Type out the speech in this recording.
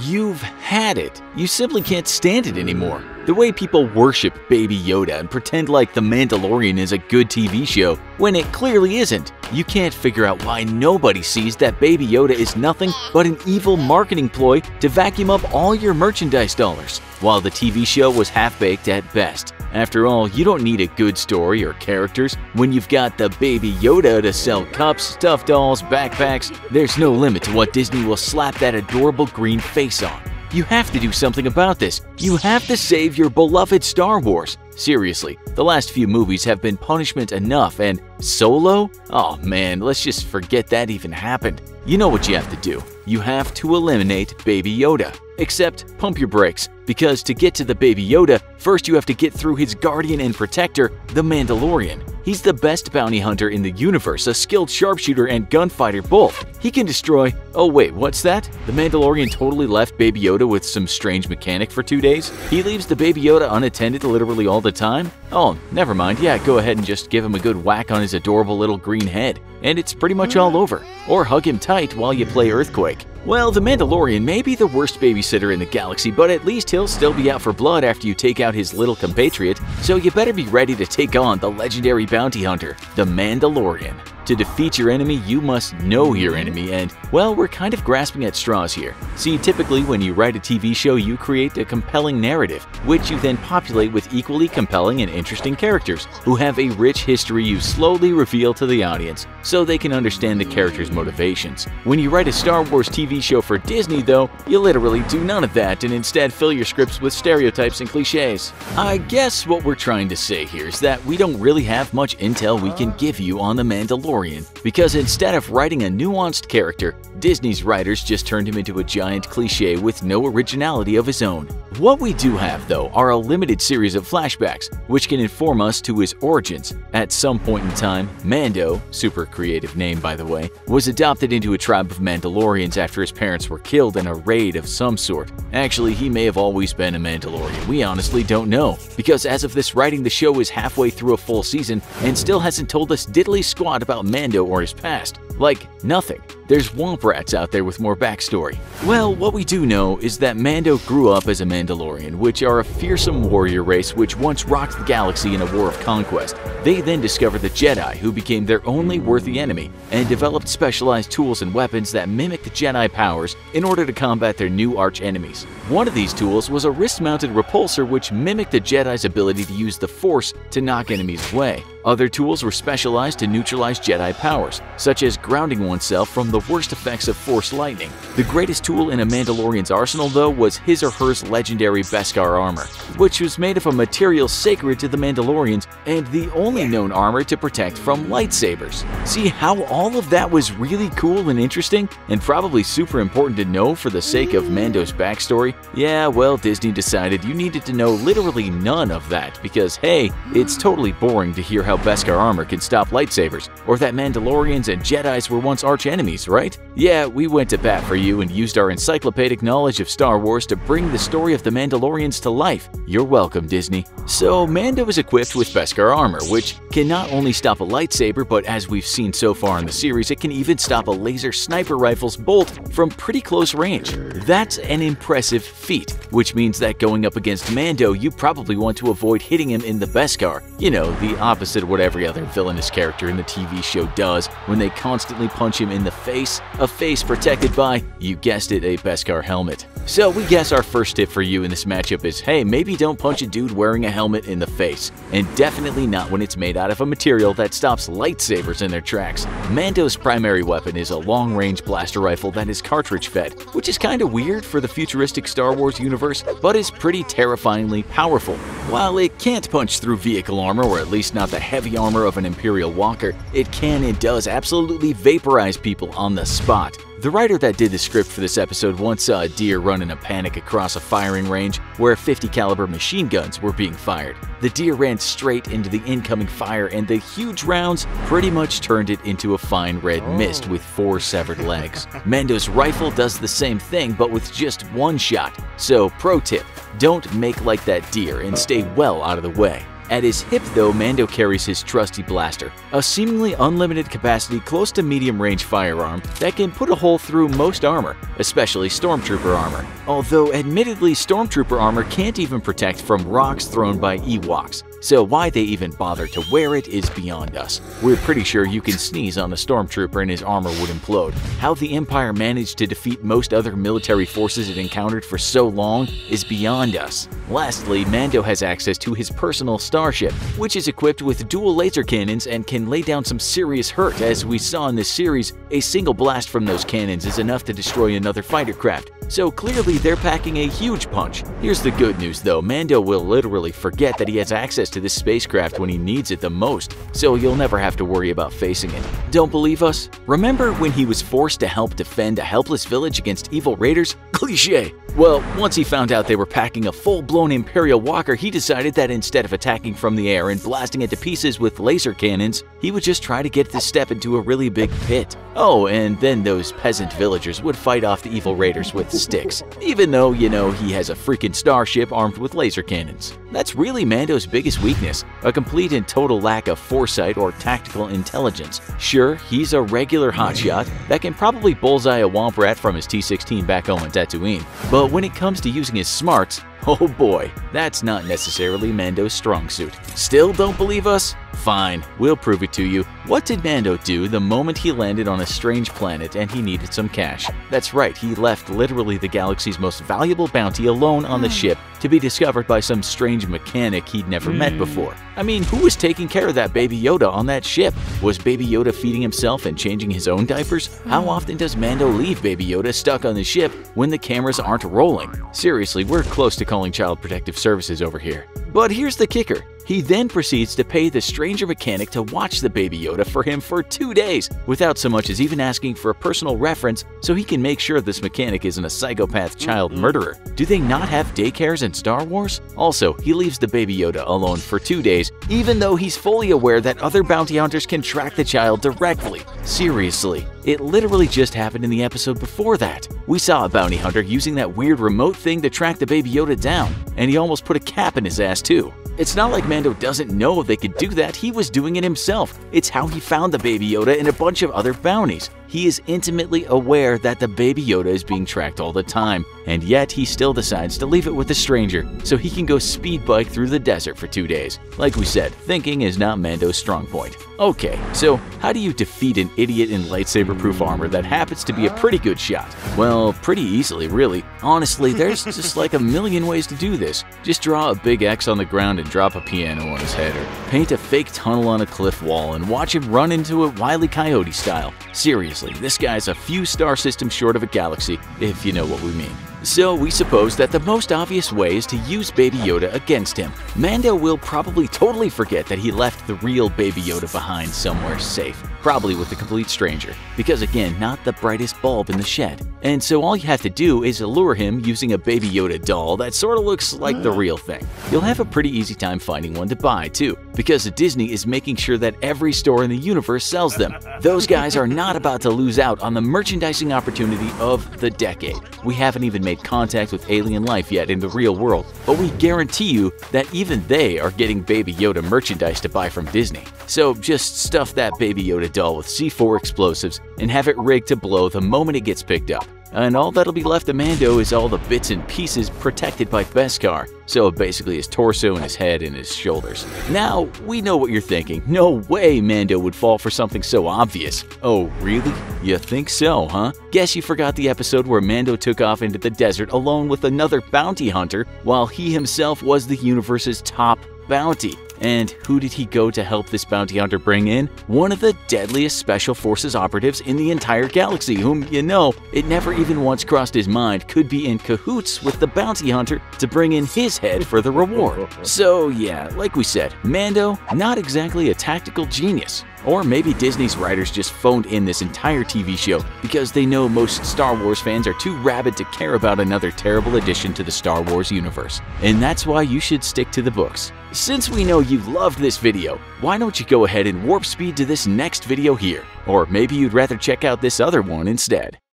You've had it. You simply can't stand it anymore. The way people worship Baby Yoda and pretend like The Mandalorian is a good TV show when it clearly isn't. You can't figure out why nobody sees that Baby Yoda is nothing but an evil marketing ploy to vacuum up all your merchandise dollars, while the TV show was half-baked at best. After all, you don't need a good story or characters when you've got the Baby Yoda to sell cups, stuffed dolls, backpacks. There's no limit to what Disney will slap that adorable green face on. You have to do something about this. You have to save your beloved Star Wars. Seriously, the last few movies have been punishment enough, and Solo? Oh man, let's just forget that even happened. You know what you have to do. You have to eliminate Baby Yoda. Except pump your brakes, because to get to the Baby Yoda, first you have to get through his guardian and protector, the Mandalorian. He's the best bounty hunter in the universe, a skilled sharpshooter and gunfighter both. He can destroy… Oh wait, what's that? The Mandalorian totally left Baby Yoda with some strange mechanic for 2 days? He leaves the Baby Yoda unattended literally all the time? Oh, never mind, yeah, go ahead and just give him a good whack on his adorable little green head, and it's pretty much all over. Or hug him tight while you play Earthquake. Well, the Mandalorian may be the worst babysitter in the galaxy, but at least he'll still be out for blood after you take out his little compatriot, so you better be ready to take on the legendary bounty hunter, the Mandalorian. To defeat your enemy, you must know your enemy, and, well, we're kind of grasping at straws here. See, typically when you write a TV show, you create a compelling narrative, which you then populate with equally compelling and interesting characters who have a rich history you slowly reveal to the audience so they can understand the characters' motivations. When you write a Star Wars TV show for Disney, though, you literally do none of that and instead fill your scripts with stereotypes and cliches. I guess what we're trying to say here is that we don't really have much intel we can give you on the Mandalorian, because instead of writing a nuanced character, Disney's writers just turned him into a giant cliche with no originality of his own. What we do have, though, are a limited series of flashbacks, which can inform us to his origins. At some point in time, Mando, super creative name by the way, was adopted into a tribe of Mandalorians after his parents were killed in a raid of some sort. Actually, he may have always been a Mandalorian, we honestly don't know, because as of this writing, the show is halfway through a full season and still hasn't told us diddly squat about Mando or his past. Like, nothing. There's womp rats out there with more backstory. Well, what we do know is that Mando grew up as a Mandalorian, which are a fearsome warrior race which once rocked the galaxy in a war of conquest. They then discovered the Jedi, who became their only worthy enemy, and developed specialized tools and weapons that mimic the Jedi powers in order to combat their new arch-enemies. One of these tools was a wrist-mounted repulsor which mimicked the Jedi's ability to use the Force to knock enemies away. Other tools were specialized to neutralize Jedi powers, such as grounding oneself from the worst effects of Force lightning. The greatest tool in a Mandalorian's arsenal, though, was his or hers legendary Beskar armor, which was made of a material sacred to the Mandalorians and the only known armor to protect from lightsabers. See how all of that was really cool and interesting, and probably super important to know for the sake of Mando's backstory? Yeah, well, Disney decided you needed to know literally none of that because, hey, it's totally boring to hear how Beskar armor can stop lightsabers, or that Mandalorians and Jedis were once arch-enemies, right? Yeah, we went to bat for you and used our encyclopedic knowledge of Star Wars to bring the story of the Mandalorians to life. You're welcome, Disney. So, Mando is equipped with Beskar armor, which can not only stop a lightsaber, but as we've seen so far in the series, it can even stop a laser sniper rifle's bolt from pretty close range. That's an impressive feat, which means that going up against Mando, you probably want to avoid hitting him in the Beskar. You know, the opposite of what every other villainous character in the TV show does when they constantly punch him in the face, a face protected by, you guessed it, a Beskar helmet. So we guess our first tip for you in this matchup is, hey, maybe don't punch a dude wearing a helmet in the face, and definitely not when it's made out of a material that stops lightsabers in their tracks. Mando's primary weapon is a long-range blaster rifle that is cartridge-fed, which is kinda weird for the futuristic Star Wars universe, but is pretty terrifyingly powerful. While it can't punch through vehicle armor, or at least not the heavy armor of an Imperial Walker, it can and does absolutely vaporize people on the spot. The writer that did the script for this episode once saw a deer run in a panic across a firing range where 50 caliber machine guns were being fired. The deer ran straight into the incoming fire and the huge rounds pretty much turned it into a fine red mist with 4 severed legs. Mando's rifle does the same thing but with just 1 shot. So pro tip, don't make like that deer and stay well out of the way. At his hip though, Mando carries his trusty blaster, a seemingly unlimited capacity close to medium-range firearm that can put a hole through most armor, especially Stormtrooper armor. Although admittedly Stormtrooper armor can't even protect from rocks thrown by Ewoks, so why they even bother to wear it is beyond us. We're pretty sure you can sneeze on a Stormtrooper and his armor would implode. How the Empire managed to defeat most other military forces it encountered for so long is beyond us. Lastly, Mando has access to his personal starship, which is equipped with dual laser cannons and can lay down some serious hurt. As we saw in this series, a single blast from those cannons is enough to destroy another fighter craft, so clearly they're packing a huge punch. Here's the good news though, Mando will literally forget that he has access to this spacecraft when he needs it the most, so you'll never have to worry about facing it. Don't believe us? Remember when he was forced to help defend a helpless village against evil raiders? Cliché! Well, once he found out they were packing a full-blown Imperial Walker, he decided that instead of attacking from the air and blasting it to pieces with laser cannons, he would just try to get the step into a really big pit. Oh, and then those peasant villagers would fight off the evil raiders with sticks, even though, you know, he has a freaking starship armed with laser cannons. That's really Mando's biggest weakness, a complete and total lack of foresight or tactical intelligence. Sure, he's a regular hotshot that can probably bullseye a Womp Rat from his T-16 back home on Tatooine, but when it comes to using his smarts, oh boy, that's not necessarily Mando's strong suit. Still don't believe us? Fine, we'll prove it to you. What did Mando do the moment he landed on a strange planet and he needed some cash? That's right, he left literally the galaxy's most valuable bounty alone on the ship to be discovered by some strange mechanic he'd never met before. I mean, who was taking care of that Baby Yoda on that ship? Was Baby Yoda feeding himself and changing his own diapers? How often does Mando leave Baby Yoda stuck on the ship when the cameras aren't rolling? Seriously, we're close to calling Child Protective Services over here. But here's the kicker. He then proceeds to pay the stranger mechanic to watch the Baby Yoda for him for 2 days, without so much as even asking for a personal reference so he can make sure this mechanic isn't a psychopath child murderer. Do they not have daycares in Star Wars? Also, he leaves the Baby Yoda alone for 2 days, even though he's fully aware that other bounty hunters can track the child directly. Seriously, it literally just happened in the episode before that. We saw a bounty hunter using that weird remote thing to track the Baby Yoda down, and he almost put a cap in his ass too. It's not like Mando doesn't know they could do that, he was doing it himself. It's how he found the Baby Yoda and a bunch of other bounties. He is intimately aware that the Baby Yoda is being tracked all the time, and yet he still decides to leave it with a stranger so he can go speed bike through the desert for 2 days. Like we said, thinking is not Mando's strong point. Okay, so how do you defeat an idiot in lightsaber-proof armor that happens to be a pretty good shot? Well, pretty easily, really. Honestly, there's just like a million ways to do this. Just draw a big X on the ground and drop a piano on his head, or paint a fake tunnel on a cliff wall and watch him run into it Wile E. Coyote style. Seriously, this guy's a few star systems short of a galaxy, if you know what we mean. So we suppose that the most obvious way is to use Baby Yoda against him. Mando will probably totally forget that he left the real Baby Yoda behind somewhere safe, probably with a complete stranger, because again, not the brightest bulb in the shed. And so all you have to do is allure him using a Baby Yoda doll that sort of looks like the real thing. You'll have a pretty easy time finding one to buy too, because Disney is making sure that every store in the universe sells them. Those guys are not about to lose out on the merchandising opportunity of the decade. We haven't even made contact with alien life yet in the real world, but we guarantee you that even they are getting Baby Yoda merchandise to buy from Disney. So just stuff that Baby Yoda doll with C4 explosives and have it rigged to blow the moment it gets picked up. And all that'll be left of Mando is all the bits and pieces protected by Beskar, so basically his torso and his head and his shoulders. Now, we know what you're thinking. No way Mando would fall for something so obvious. Oh, really? You think so, huh? Guess you forgot the episode where Mando took off into the desert alone with another bounty hunter while he himself was the universe's top bounty. And who did he go to help this bounty hunter bring in? One of the deadliest special forces operatives in the entire galaxy, whom, you know, it never even once crossed his mind could be in cahoots with the bounty hunter to bring in his head for the reward. So yeah, like we said, Mando, not exactly a tactical genius. Or maybe Disney's writers just phoned in this entire TV show because they know most Star Wars fans are too rabid to care about another terrible addition to the Star Wars universe. And that's why you should stick to the books. Since we know you've loved this video, why don't you go ahead and warp speed to this next video here? Or maybe you'd rather check out this other one instead.